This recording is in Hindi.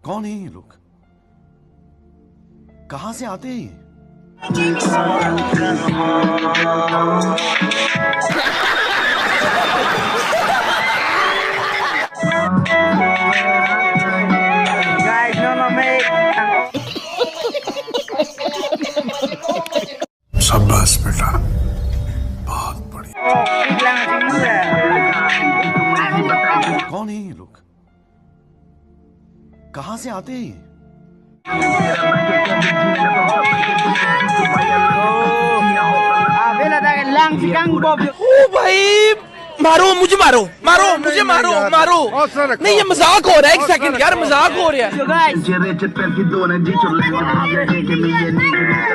कौन है ये लोग? कहां से आते हैं ये? शाबाश बेटा, बहुत बढ़िया। कौन है ये लोग? कहां से आते हैं ये? ओ भाई, मारो मुझे, मारो मारो मुझे, मारो मारो। नहीं, ये मजाक हो रहा है। एक सेकंड यार, मजाक हो रहा है।